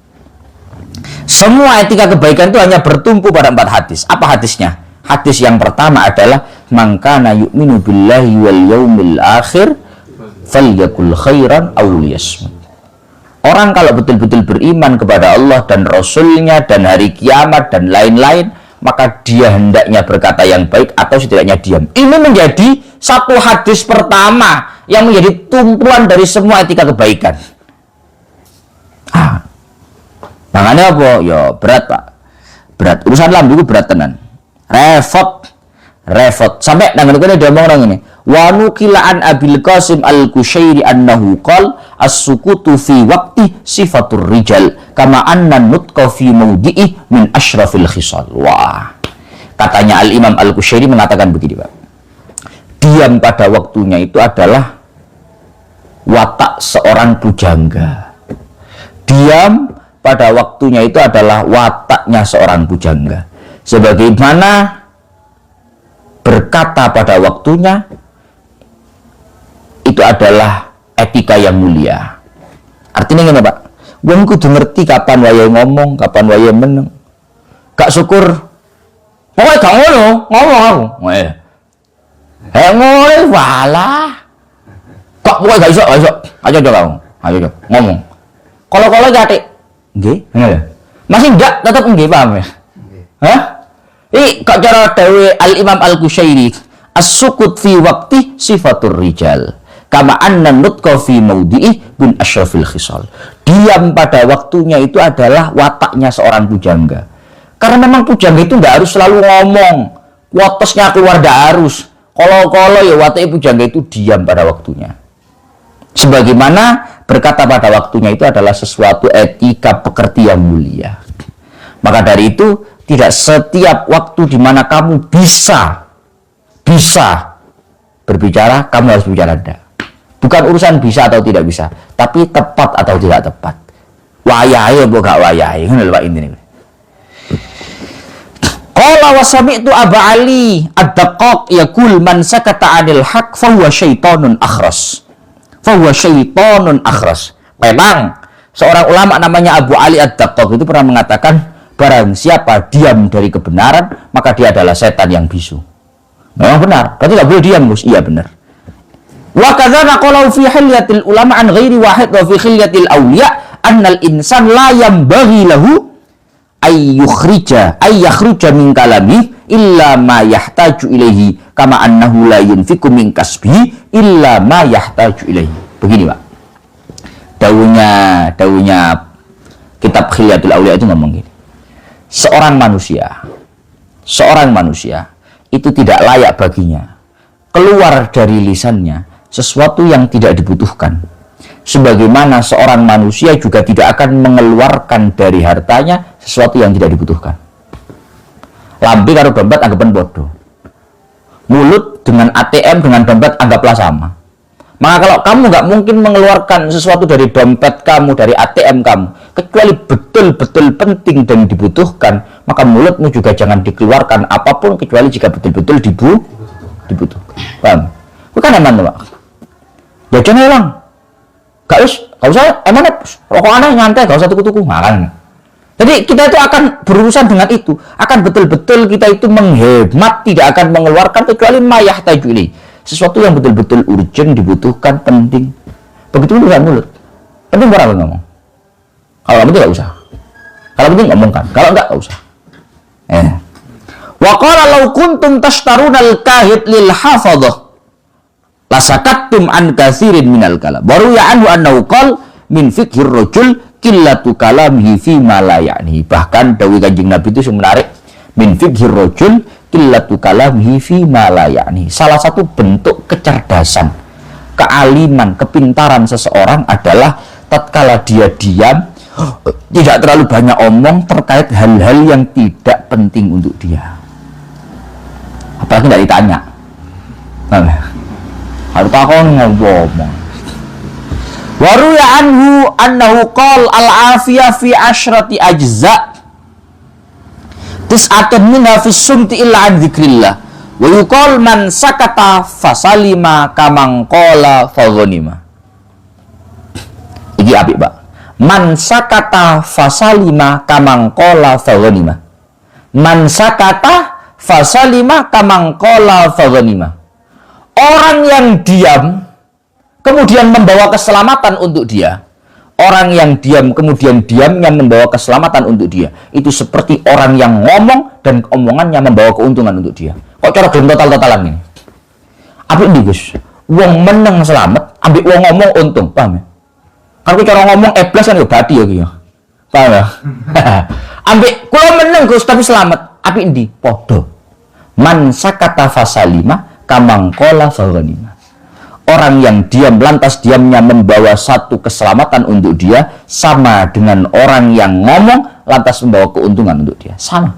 Semua etika kebaikan itu hanya bertumpu pada 4 hadis. Apa hadisnya? Hadis yang pertama adalah man kana yu'minu billahi wal yaumil akhir falyakul khairan aw liyasmut. Orang kalau betul-betul beriman kepada Allah dan Rasulnya dan hari kiamat dan lain-lain, maka dia hendaknya berkata yang baik atau setidaknya diam. Ini menjadi satu hadis pertama yang menjadi tumpuan dari semua etika kebaikan. Makanya apa? Ya berat Pak. Berat. Urusan lambe itu berat tenan. Repot. Sampai nang ngene dia ngomong nang ngene. Wa nukila an Abil Qasim Al-Kushairi annahu qala as-sukutu fi waqti sifatur rijal kama anna nutqa fi mawdi'i min asyrafil khisal. Wah. Katanya Al-Imam Al-Kushairi mengatakan begini, Pak. Diam pada waktunya itu adalah watak seorang pujangga. Diam pada waktunya itu adalah wataknya seorang pujangga. Sebagaimana berkata pada waktunya itu adalah etika yang mulia. Artinya gini Pak, wong kudu ngerti kapan waya ngomong, kapan waya meneng. Gak syukur. Pokoknya gak ngono, ngomong aku. Ngono walah. Kok pokoknya gak iso. Ayo kamu. Ayo ngomong. Kalau gatik nggih, masih enggak tetap nggih paham ya? Hah? Kok cara dawe Al-Imam Al-Qushairi, as-sukut fi waqti sifatur rijal. Kama anna nutqa fi maudi'i bin asyrafil khisal. Diam pada waktunya itu adalah wataknya seorang pujangga. Karena memang pujangga itu nggak harus selalu ngomong, wotosnya keluar nggak harus. Kalau ya wataknya pujangga itu diam pada waktunya. Sebagaimana berkata pada waktunya itu adalah sesuatu etika pekerti yang mulia. Maka dari itu tidak setiap waktu di mana kamu bisa berbicara, kamu harus bicara enggak. Bukan urusan bisa atau tidak bisa, tapi tepat atau tidak tepat. Wayahe apa gak wayahe, ngono lho Pak intine. Qala wa sami'tu Aba Ali ad-Daqqaq yaqul man sakata 'anil haqq fa huwa syaitonun akhras. Memang seorang ulama namanya Abu Ali ad-Daqqaq itu pernah mengatakan, barang siapa diam dari kebenaran, maka dia adalah setan yang bisu. Memang benar, berarti nggak boleh diam, Gus. Iya benar. Wa kadzana qalu fi hilyatil ulama an ghairi wahid wa fi hilyatil awliya annal insan la yanbaghi lahu ay yakhruja min kalami illa ma yahtaju ilaihi kama annahu la yunfiqu min kasbihi illa ma yahtaju ilaihi. Begini, Pak. Daunya kitab Khilyatul Auliya itu ngomong gini. Seorang manusia itu tidak layak baginya keluar dari lisannya sesuatu yang tidak dibutuhkan. Sebagaimana seorang manusia juga tidak akan mengeluarkan dari hartanya sesuatu yang tidak dibutuhkan. Lambe karo dompet anggapan bodoh. Mulut dengan ATM dengan dompet anggaplah sama. Maka kalau kamu nggak mungkin mengeluarkan sesuatu dari dompet kamu, dari ATM kamu, kecuali betul-betul penting dan dibutuhkan, maka mulutmu juga jangan dikeluarkan apapun kecuali jika betul-betul dibutuhkan. Paham? Bukan emang, Pak. Jajan hilang. Gak usah, emang rokok aneh nyantai, gak usah tuku-tuku. Makan. Jadi kita itu akan berurusan dengan itu, akan betul-betul kita itu menghemat, tidak akan mengeluarkan kecuali mayah tajuli, sesuatu yang betul-betul urgent, dibutuhkan, penting. Begitu urusan mulut. Penting orang ngomong. Kalau penting nggak usah. Kalau penting ngomongkan. Kalau nggak usah. Wa qala law kuntum tashtaruna al-kahid lil hafadhah lasakattum an katsirin minal kalam. Baru ya anhu qala min fikhir rajul qillatu kalamihi fi ma la ya'ni. Bahkan dawuh Kanjeng Nabi itu menarik, min fikhir rajul qillatu kalamihi fi ma la ya'ni. Salah satu bentuk kecerdasan, kealiman, kepintaran seseorang adalah tatkala dia diam, tidak terlalu banyak omong terkait hal-hal yang tidak penting untuk dia. Apalagi tidak ditanya. Harus takon ngomong. Waru ya annahu qol al-afiyah fi asyrati ajza tis'atun minha fi sumti illa an dzikrillah wa yuqal man sakata fasalima kamang qala faghanima. Iki apik, Pak. Man sakata fasalima kamang qala faghanima. Man sakata fasalima kamang qala faghanima. Orang yang diam kemudian membawa keselamatan untuk dia. Orang yang diam kemudian diamnya membawa keselamatan untuk dia. Itu seperti orang yang ngomong dan omongannya membawa keuntungan untuk dia. Kok cara gelem total-totalan ini? Apik ndi, Gus? Wong meneng selamat, ambek wong ngomong untung, paham ya? Kalau cara ngomong eblas kan ya bati ya ki ya. Paham ya? Ambek kula meneng Gus tapi selamat, apik ndi? Padha. Man sakata fasalima kamang qala faghanima. Orang yang diam lantas diamnya membawa satu keselamatan untuk dia sama dengan orang yang ngomong lantas membawa keuntungan untuk dia. Sama.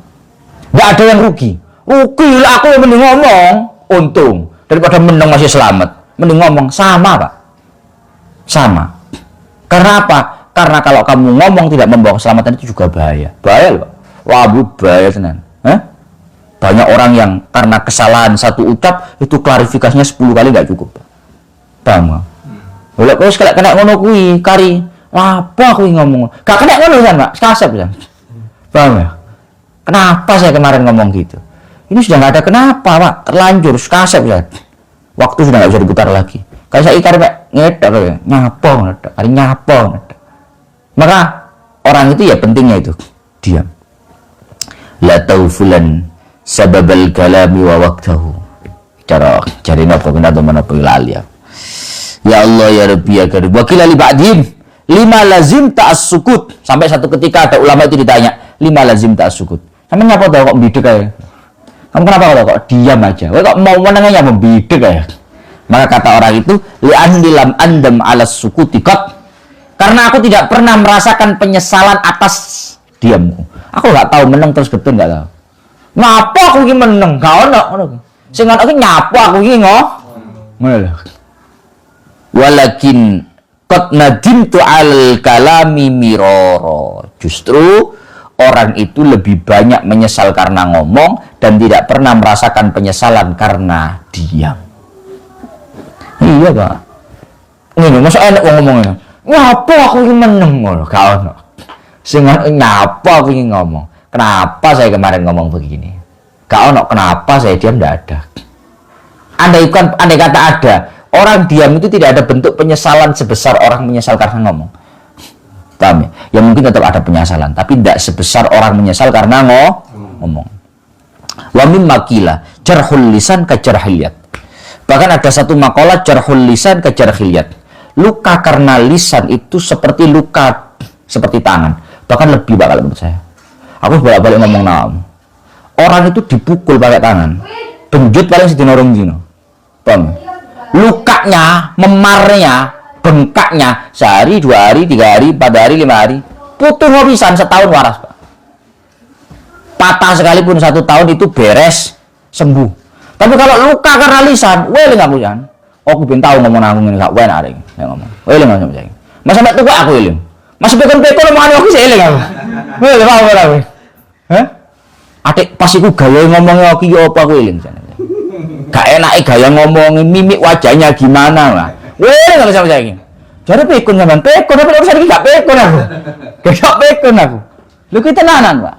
Nggak ada yang rugi. Rugi lah aku yang mending ngomong, untung daripada menang masih selamat. Mending ngomong, sama, Pak. Sama. Karena apa? Karena kalau kamu ngomong tidak membawa keselamatan itu juga bahaya. Bahaya loh, Pak. Wah, bahaya tenan. Banyak orang yang karena kesalahan satu ucap itu klarifikasinya 10 kali nggak cukup. Paham? Boleh kau sekali kena ngono kui kari apa kui ngomong? Gak kena ngono kan, Pak? Kasep kan? Paham ya? Kenapa saya kemarin ngomong gitu? Ini sudah nggak ada kenapa, Pak. Terlanjur kasep ya. Waktu sudah nggak bisa diputar lagi. Kalau saya ikar Pak ngedok ya, nyapong ngedok, kari nyapong ngedok. Maka orang itu ya pentingnya itu diam. La taufulan sababal kalami wa waqtahu. Cara cari napa kena to menapa lali ya. Ya Allah ya Rabbi ya Karim. Wa qila li ba'dihim lima lazim ta'as-sukut. Sampai satu ketika ada ulama itu ditanya, lima lazim ta'as-sukut. Sampe nyapa to kok bidek ae? Kamu kenapa kok diam aja? Kowe kok mau menengnya membidek ae? Maka kata orang itu, li'anni lam andam 'alas sukuti qat. Karena aku tidak pernah merasakan penyesalan atas diamku. Aku enggak tahu meneng terus betul enggak tahu. Ngapa aku iki meneng? Gak ono ngono. Sing ono iki nyapa aku iki ngono lho. Walakin qad nadimtu 'alal kalami mirara. Justru orang itu lebih banyak menyesal karena ngomong dan tidak pernah merasakan penyesalan karena diam. Iya Pak. Ini masa enak ngomongnya. Ngapa aku ini meneng ngono? Gak ono. Sing ngapa aku ini ngomong? Kenapa saya kemarin ngomong begini? Gak ono. Kenapa saya diam? Tidak ada. Andai kata ada, orang diam itu tidak ada bentuk penyesalan sebesar orang menyesal karena ngomong. Paham ya? Ya mungkin tetap ada penyesalan, tapi tidak sebesar orang menyesal karena ngomong. Wa mimma qila jarhul lisan ka jarhil yad. Bahkan ada satu makalah jarhul lisan ka jarhil yad. Luka karena lisan itu seperti luka seperti tangan. Bahkan lebih bakal menurut saya. Aku bolak-balik ngomong naam. Orang itu dipukul pakai tangan. Benjut paling sedina rong dino. Paham? Lukanya, memarnya, bengkaknya sehari, 2 hari, 3 hari, 4 hari, 5 hari. Putus pisan setahun waras, Pak. Patah sekalipun 1 tahun itu beres, sembuh. Tapi kalau luka karena lisan, weling aku jan. Aku ben tau ngomong aku ngene gak enak arek. Ya ngomong. Weling aku saya. Mas sampe tuku aku weling. Mas pekon-pekon omongane aku sik eling aku. Weling apa ora kowe? Hah? Atik pas iku gaya ngomongnya aku iki apa aku eling jan. Gak enake gaya ngomongin mimik wajahnya gimana lah. Weling aku sama saiki. Jare pekon sampean, pekon tapi urusan iki gak pekon aku. Gak pekon aku. Lho ki tenanan, Pak.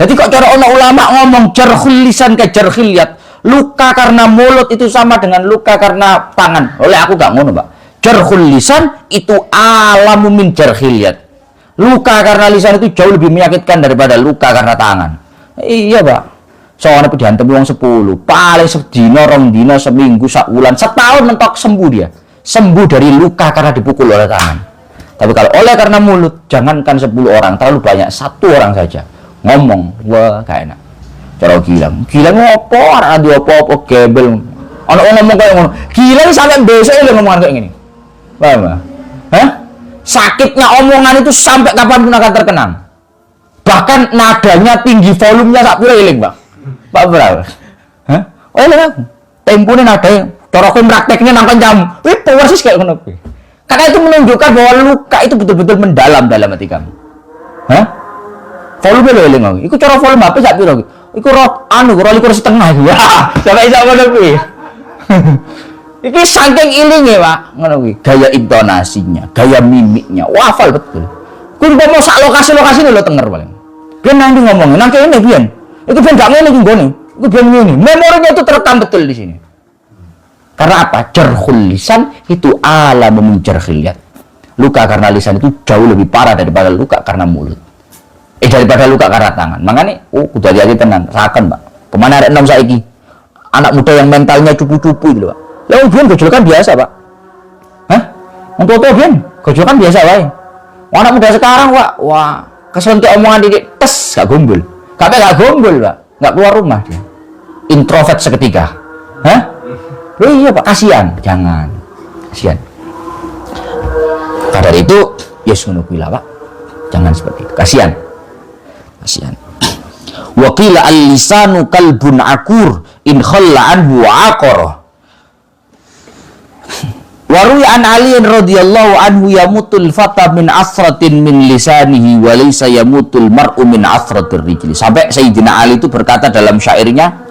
Jadi kok cara ono ulama ngomong jarhul lisan ka jarhil yad. Luka karena mulut itu sama dengan luka karena tangan. Oleh aku gak ngono, Pak. Jarhul lisan itu alamu min jarhil yad. Luka karena lisan itu jauh lebih menyakitkan daripada luka karena tangan. Iya, Pak. Soalnya dihantem wong 10, paling sedina, 2 dina, seminggu, sak wulan, setahun mentok sembuh dia. Sembuh dari luka karena dipukul oleh tangan. Tapi kalau oleh karena mulut, jangankan 10 orang, terlalu banyak, 1 orang saja ngomong, wah gak enak. Cara Gilang apa? Ora di apa-apa gebel. Ono ngomong kayak ngono. Gilang sampai besok lho ngomongan kayak gini. Paham? Hah? Sakitnya omongan itu sampai kapanpun akan terkenang. Bahkan nadanya tinggi, volumenya sak pira eling, Pak. Pak Bro. Hah? Oh lho aku. Tempone nadanya cara kowe prakteknya nang kancamu. Kuwi persis kayak ngono kuwi. Karena itu menunjukkan bahwa luka itu betul-betul mendalam dalam hati kamu. Hah? Volume lho eling aku. Iku cara volume apa sak pira kuwi? Iku rolikur setengah iki. Sampai iso ngono kuwi. Iki saking ilinge, Pak. Ngono kuwi. Gaya intonasinya, gaya mimiknya, hafal betul. Kuwi mau sak lokasi-lokasi lho tenger paling. Biyen nang ngomong, nang kene biyen. Iku ben gak ngene iki nggone. Iku ben ngene. Memorinya itu terekam betul di sini. Karena apa? Jarhul lisan itu alamu min jarhil yad. Luka karena lisan itu jauh lebih parah daripada luka karena mulut. Daripada luka karena tangan. Makanya, kudu hati-hati tenan. Rasakan, Pak. Pemana arek enom saiki? Anak muda yang mentalnya cupu-cupu gitu, Pak. Lah biyen gojlokan biasa, Pak. Hah? Wong tuwa biyen gojlokan biasa wae. Anak muda sekarang, Pak, wah, kesentik omongan didik tes gak gombol. Gak gombol, Pak. Gak keluar rumah dia. Introvert seketika. Hah? Loh iya, Pak, kasihan. Jangan. Kasihan. Kadar itu, yes ngono kuwi lah, Pak. Jangan seperti itu. Kasihan. Wa qila al-lisanu kalbun akur in khalla anhu aqara. Wa ruwi an Ali radhiyallahu anhu yamutul fata min asratin min lisanihi wa laysa yamutul mar'u min asratir rijli. Sampai Sayyidina Ali itu berkata dalam syairnya,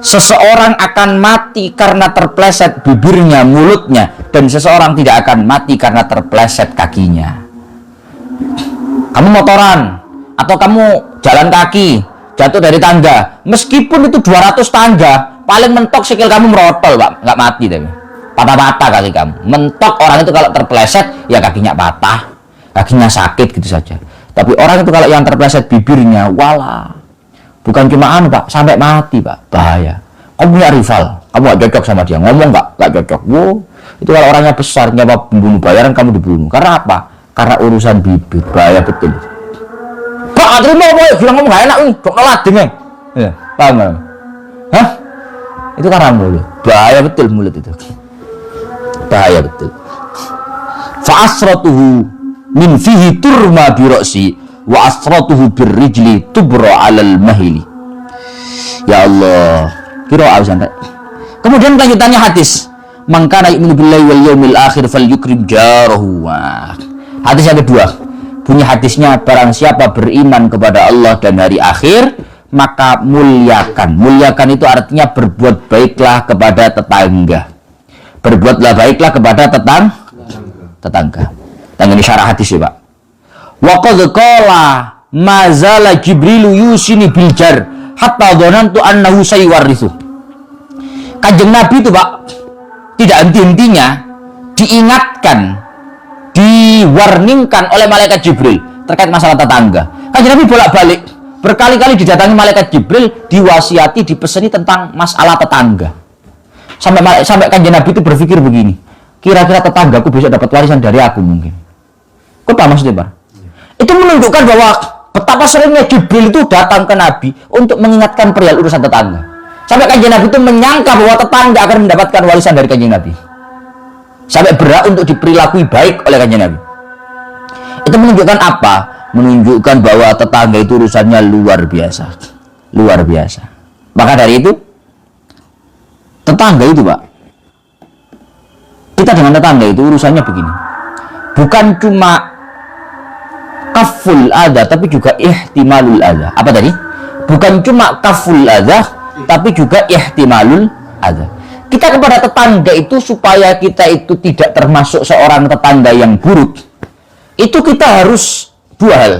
seseorang akan mati karena terpleset bibirnya, mulutnya, dan seseorang tidak akan mati karena terpleset kakinya. Kamu motoran atau kamu jalan kaki, jatuh dari tangga, meskipun itu 200 tangga, paling mentok sikil kamu merotol, Pak, nggak mati tapi patah-patah kaki kamu. Mentok orang itu kalau terpleset, ya kakinya patah, kakinya sakit gitu saja. Tapi orang itu kalau yang terpleset bibirnya, wala Bukan cuma Pak, sampai mati Pak, bahaya. Kamu punya rival, kamu gak cocok sama dia, ngomong gak cocok. Wow, itu kalau orangnya besar, nyawa pembunuh bayaran kamu dibunuh. Karena apa? Karena urusan bibir, bahaya betul. Pak, gak terima apa ya, bilang ngomong gak enak nih, kok ngeladeng ya? Ya, paham gak? Hah? Itu karena mulut, bahaya betul mulut itu. Bahaya betul. Fa'asratuhu min fihi turma biroksi wa asratuhu birrijli tubra alal mahili. Ya Allah, kira sampai. Kemudian lanjutannya hadis, man kana yu'minu billahi wal yawmil akhir falyukrim jarahu. Hadis yang kedua, bunyi hadisnya, barang siapa beriman kepada Allah dan hari akhir, maka muliakan. Muliakan itu artinya berbuat baiklah kepada tetangga. Berbuatlah baiklah kepada tetangga. Ini syarah hadis ya Pak. Wa qad qala mazala Jibrilu yusini bil jar hatta dhanantu annahu sayuwarrithu. Kanjeng Nabi itu Pak tidak henti-hentinya diingatkan, diwarningkan oleh malaikat Jibril terkait masalah tetangga. Kanjeng Nabi bolak-balik berkali-kali didatangi malaikat Jibril, diwasiati, dipeseni tentang masalah tetangga. Sampai kanjeng Nabi itu berpikir begini, kira-kira tetanggaku besok dapat warisan dari aku mungkin. Kok apa maksudnya Pak? Itu menunjukkan bahwa betapa seringnya Jibril itu datang ke Nabi untuk mengingatkan perihal urusan tetangga. Sampai kanjeng Nabi itu menyangka bahwa tetangga akan mendapatkan warisan dari kanjeng Nabi. Sampai berhak untuk diperilakui baik oleh kanjeng Nabi. Itu menunjukkan apa? Menunjukkan bahwa tetangga itu urusannya luar biasa. Luar biasa. Maka dari itu, tetangga itu Pak, kita dengan tetangga itu urusannya begini. Bukan cuma kaful adha, tapi juga ihtimalul adha. Apa tadi? Bukan cuma kaful adha, tapi juga ihtimalul adha. Kita kepada tetangga itu, supaya kita itu tidak termasuk seorang tetangga yang buruk, itu kita harus dua hal.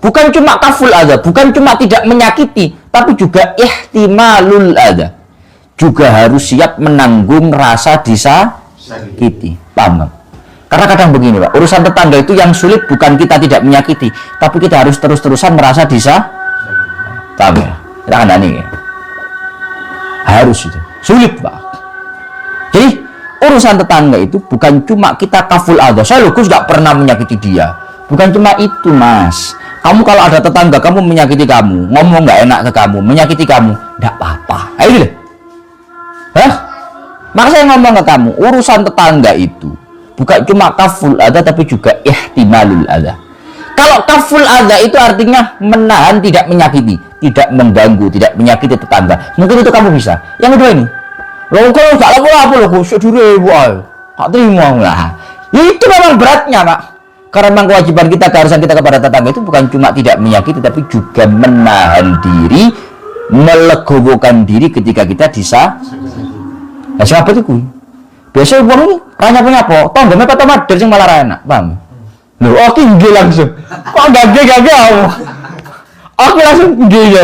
Bukan cuma kaful adha, bukan cuma tidak menyakiti, tapi juga ihtimalul adha. Juga harus siap menanggung rasa disakiti. Paham? Karena kadang begini Pak, urusan tetangga itu yang sulit bukan kita tidak menyakiti, tapi kita harus terus-terusan merasa paham ya? Kita kan nih harus itu sulit Pak. Jadi urusan tetangga itu bukan cuma kita kaful adha, saya loh gak pernah menyakiti dia. Bukan cuma itu Mas. Kamu kalau ada tetangga kamu menyakiti kamu, ngomong gak enak ke kamu, menyakiti kamu, gak apa-apa. Ayo deh. Hah? Maka saya ngomong ke kamu, urusan tetangga itu bukan cuma kaful adha, tapi juga ihtimalul adha. Kalau kaful adha itu artinya menahan, tidak menyakiti, tidak mengganggu, tidak menyakiti tetangga. Mungkin itu kamu bisa. Yang kedua ini, loh kalau gak apa-apa loh, kok sedure gak terima lah. Itu memang beratnya Pak. Karena memang kewajiban kita, keharusan kita kepada tetangga itu bukan cuma tidak menyakiti, tapi juga menahan diri, melegowokan diri ketika kita nah siapa itu kuy? Biasanya uang ini ranya apa? Tonggo apa tomat sing malah enak, paham? Loh, oke tinggi langsung. Kok gagah? Oke langsung tinggi ya.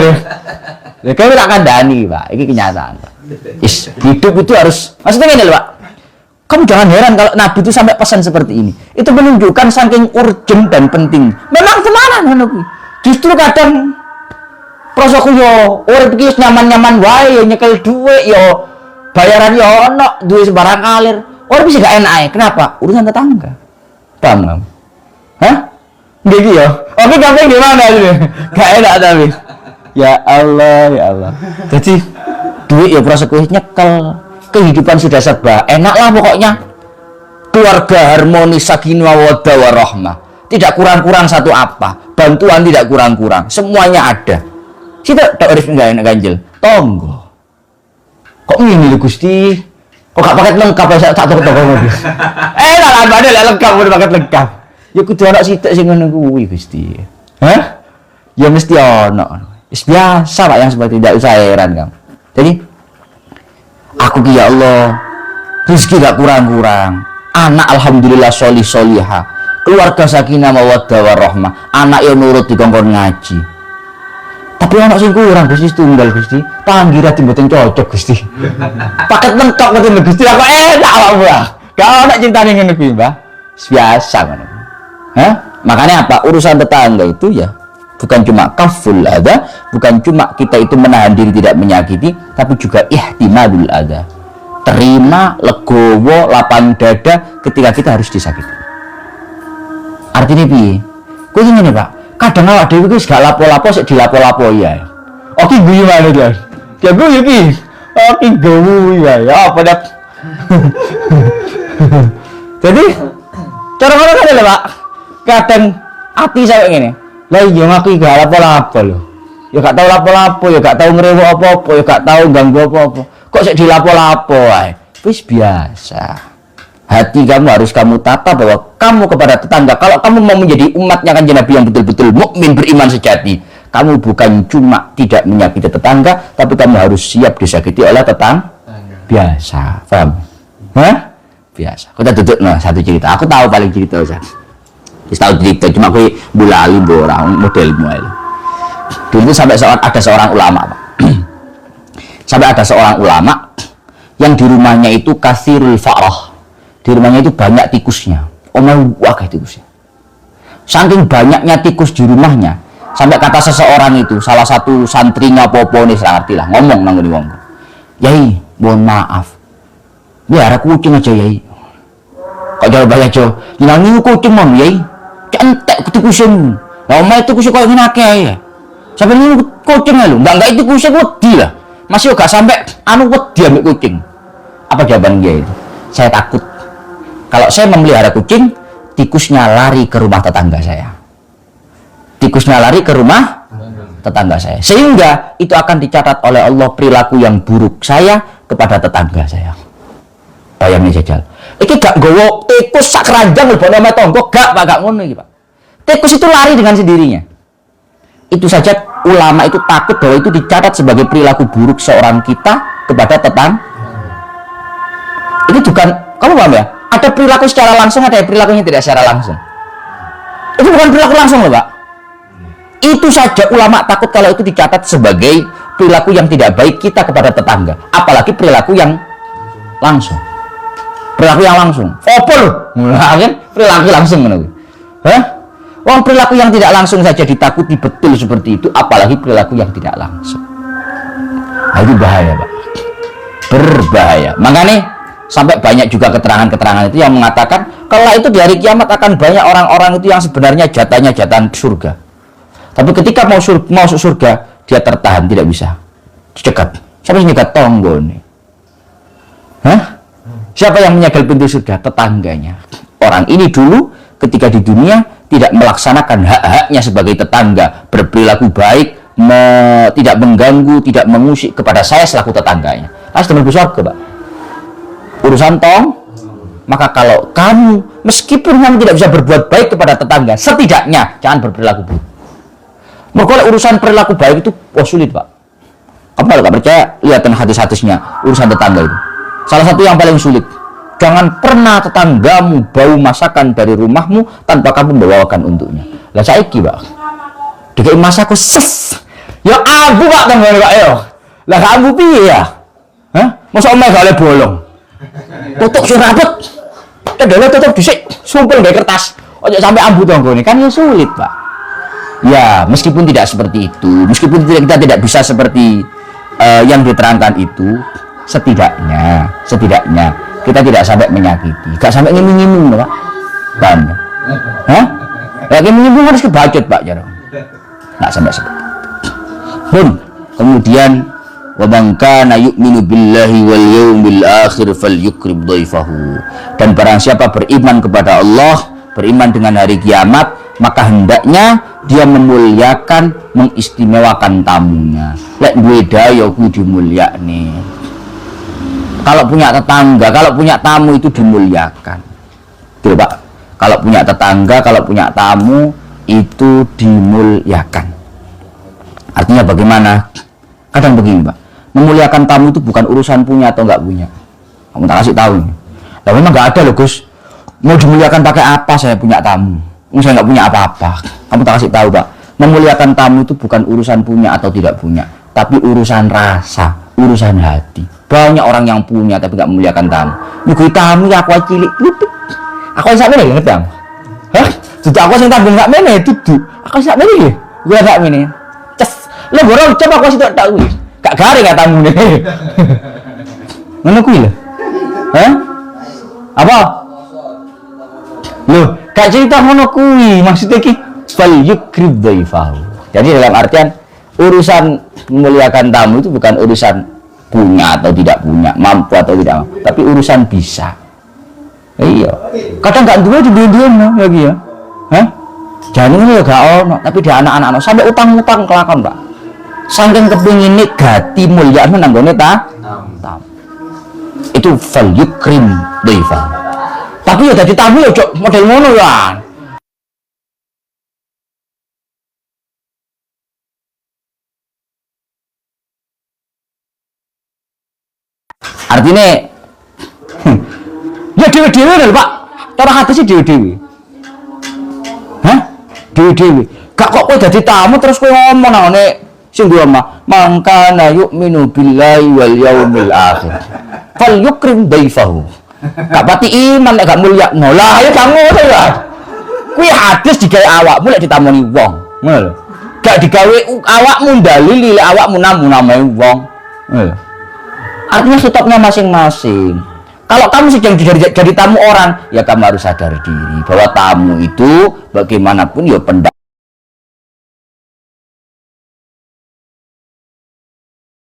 Ya kami tak kandani Pak, ini kenyataan Pak. Hidup itu harus, maksudnya gini loh Pak. Kamu jangan heran kalau Nabi itu sampai pesan seperti ini. Itu menunjukkan saking urgent dan penting. Memang kemana Nabi? Justru kadang prosoku yo, urip iki nyaman-nyaman wae, nyekel duit yo, bayaran yo ono, duit sembarang kalir. Orang bisa gak enak aja. Kenapa? Urusan tetangga. Paham kamu? Hah? Gitu ya? Oke, kamu gimana ini? Gak enak tapi. Ya Allah, ya Allah. Jadi duit ya prosoku nyekel. Kehidupan sudah serba enak lah pokoknya. Keluarga harmonis, sakinah mawaddah warahmah. Tidak kurang-kurang satu apa. Bantuan tidak kurang-kurang. Semuanya ada. Situ tak urip enggak enak ganjel. Tonggo. Kok ngene lho Gusti? Kok gak paket lengkap ya sak toko mobil. Lah ambane lek lengkap udah paket lengkap. Ya kudu ana sithik sing ngono kuwi Gusti. Hah? Ya mesti ono. Wis biasa Pak yang seperti tidak usah heran kamu. Jadi aku ki ya Allah, rezeki gak kurang-kurang. Anak alhamdulillah solih-solihah. Keluarga sakinah mawaddah warahmah. Anak yang nurut dikongkon ngaji. Tapi anak sing kurang Gusti tunggal Gusti. Panggira mboten cocok Gusti. Paket lengkap mboten Gusti. Aku enak wae. Gak ana cintane ngene kuwi, Mbah. Biasa ngono. Hah? Makanya apa? Urusan tetangga itu ya Bukan cuma kaful adza, bukan cuma kita itu menahan diri tidak menyakiti, tapi juga ihtimalul adza. Terima, legowo, lapang dada ketika kita harus disakiti. Artinya piye? Kuwi ngene, Pak. Kadang awak dhewe wis gak lapo-lapo sik dilapo-lapo ya. Oke, guyu maneh, Guys. Ya guyu iki. Oke, guyu ya. Ya apa dak? Jadi cara-cara kan lho, Pak. Kadang ati saya ngene. Lah iya aku gak lapo-lapo lho. Ya gak tau lapo-lapo, ya gak tau ngrewo apa-apa, ya gak tau ganggu apa-apa. Kok sik dilapo-lapo ae? Wis biasa. Hati kamu harus kamu tata bahwa kamu kepada tetangga, kalau kamu mau menjadi umatnya kan Nabi yang betul-betul mukmin beriman sejati, kamu bukan cuma tidak menyakiti tetangga, tapi kamu harus siap disakiti oleh tetangga. Biasa, paham? Hah? Biasa. Kita duduk satu cerita. Aku tahu paling cerita Ustaz. Tahu cerita, cuma aku bulali orang modelmu aja. Dulu sampai ada seorang ulama, Pak. Sampai ada seorang ulama yang di rumahnya itu kasirul fa'rah. Di rumahnya itu banyak tikusnya. Wakah tikusnya. Saking banyaknya tikus di rumahnya, sampai kata seseorang itu, salah satu santrinya popo nih, saya ngerti lah, ngomong nang ngene wong. Yai, mohon maaf. Biar kucing aja, Yai. Kok jauh banyak aja. Nyanyi kucing mon, Yai. Cantek tikusnya. Lah omah tikusnya kok ngene akeh ya. Sampai ini kucing lho, enggak itu kucing wedi lah. Masih gak sampai wedi ambek kucing. Apa jawaban dia itu? Saya takut kalau saya memelihara kucing, tikusnya lari ke rumah tetangga saya. Tikusnya lari ke rumah tetangga saya. Sehingga itu akan dicatat oleh Allah perilaku yang buruk saya kepada tetangga saya. Bayangin jajal. Iki gak gowo tikus sak keranjang lebone omahe tangga, gak Pak, gak ngono iki, Pak. Tikus itu lari dengan sendirinya. Itu saja ulama itu takut bahwa itu dicatat sebagai perilaku buruk seorang kita kepada tetangga. Ini bukan, kamu paham ya? Ada perilaku secara langsung, ada perilakunya tidak secara langsung. Itu bukan perilaku langsung loh, Pak. Itu saja ulama takut kalau itu dicatat sebagai perilaku yang tidak baik kita kepada tetangga. Apalagi perilaku yang langsung. Perilaku yang langsung. Opor, kan? Perilaku langsung menurut. Hah? Wong perilaku yang tidak langsung saja ditakuti betul seperti itu, apalagi perilaku yang tidak langsung. Nah, itu bahaya, Pak. Berbahaya. Makanya sampai banyak juga keterangan-keterangan itu yang mengatakan kalau itu di hari kiamat akan banyak orang-orang itu yang sebenarnya jatahnya jatah surga. Tapi ketika mau masuk surga, dia tertahan, tidak bisa. Dicegat. Siapa yang nyegat tonggo nih? Hah? Siapa yang menyegel pintu surga? Tetangganya. Orang ini dulu ketika di dunia tidak melaksanakan hak-haknya sebagai tetangga, berperilaku baik, tidak mengganggu, tidak mengusik kepada saya selaku tetangganya. Pasti menuju surga, Pak. Urusan tong, maka kalau kamu meskipun kamu tidak bisa berbuat baik kepada tetangga, setidaknya jangan berperilaku buruk. Kalau urusan perilaku baik itu sulit, Pak. Kamu kalau nggak percaya, lihatkan hadis-hadisnya urusan tetangga itu. Salah satu yang paling sulit, jangan pernah tetanggamu bau masakan dari rumahmu tanpa kamu membawakan untuknya. Lah saiki, Pak, dikai masak ses, ya aku Pak tanggane Pak yo. Lah kamu piye ya? Hah? Masa omah gak oleh bolong? Tutup sing rapet. Kedele tutup dhisik, sumpel nggae kertas. Ojo sampai ambu tanggane, kan ya sulit, Pak. Ya, meskipun tidak seperti itu, meskipun kita tidak bisa seperti yang diterangkan itu, setidaknya kita tidak sampai menyakiti, gak sampai ngiming-ngiming, Pak. Paham? Hah? Ya ngiming-ngiming harus kebacot, Pak, jarang. Nggak sampai seperti itu. Pun kemudian wa man kana yu'minu billahi wal yawmil akhir falyukrim dhaifahu. Dan barang siapa beriman kepada Allah, beriman dengan hari kiamat, maka hendaknya dia memuliakan, mengistimewakan tamunya. Lek duwe daya ku dimulyakne. Kalau punya tetangga, kalau punya tamu itu dimuliakan. Tuh, Pak. Kalau punya tetangga, kalau punya tamu itu dimuliakan. Artinya bagaimana? Kadang begini, Pak. Memuliakan tamu itu bukan urusan punya atau enggak punya. Kamu tak kasih tahu ini. Lah memang enggak ada loh, Gus. Mau dimuliakan pakai apa saya punya tamu? Saya nggak punya apa-apa. Kamu tak kasih tahu, Pak. Memuliakan tamu itu bukan urusan punya atau tidak punya, tapi urusan rasa, urusan hati. Banyak orang yang punya tapi nggak memuliakan tamu. Nyugui tamu ya aku cilik, aku sak meneh ngerti, Bang. Hah? Dudu aku sing tanggung nggak meneh dudu. Aku sak meneh nggih. Gue gak ini. Ces, lo borong coba kau situ tak kuwi. Gak garing gak tamu nih. Ngono kuwi lho. Hah? Apa? Loh, gak cerita ngono kuwi, maksudnya ki fal yukrib dhaifahu. Jadi dalam artian urusan memuliakan tamu itu bukan urusan punya atau tidak punya, mampu atau tidak mampu, tapi urusan bisa. Iya. Kadang gak duwe di dunia lagi ya. Hah? Jangan ya gak ono, tapi di anak-anak sampai utang-utang kelakon, Pak. Saking kepingin gati mulia menanggone tamu. Itu fal yukrim dhaifahu. Tapi ya dadi tamu ya cok model ngono ya. Artinya ya dewe-dewe lho Pak. Cara hati sih dewe-dewe. Hah? Dewe-dewe. Gak kok kowe dadi tamu terus kowe ngomong nang sing duwe omah, "Mangkana yu'minu billahi wal yaumil akhir." Fal yukrim dhaifahu. Gak pati iman nek gak mulia. Lah ya gak ngono ya. Kuwi hadis digawe awakmu lek ditamoni wong. Ngono lho. Gak digawe awakmu dalili lek awakmu namune wong. Ngono lho. Artinya stopnya masing-masing. Kalau kamu sedang jadi tamu orang, ya kamu harus sadar diri bahwa tamu itu bagaimanapun ya pendak.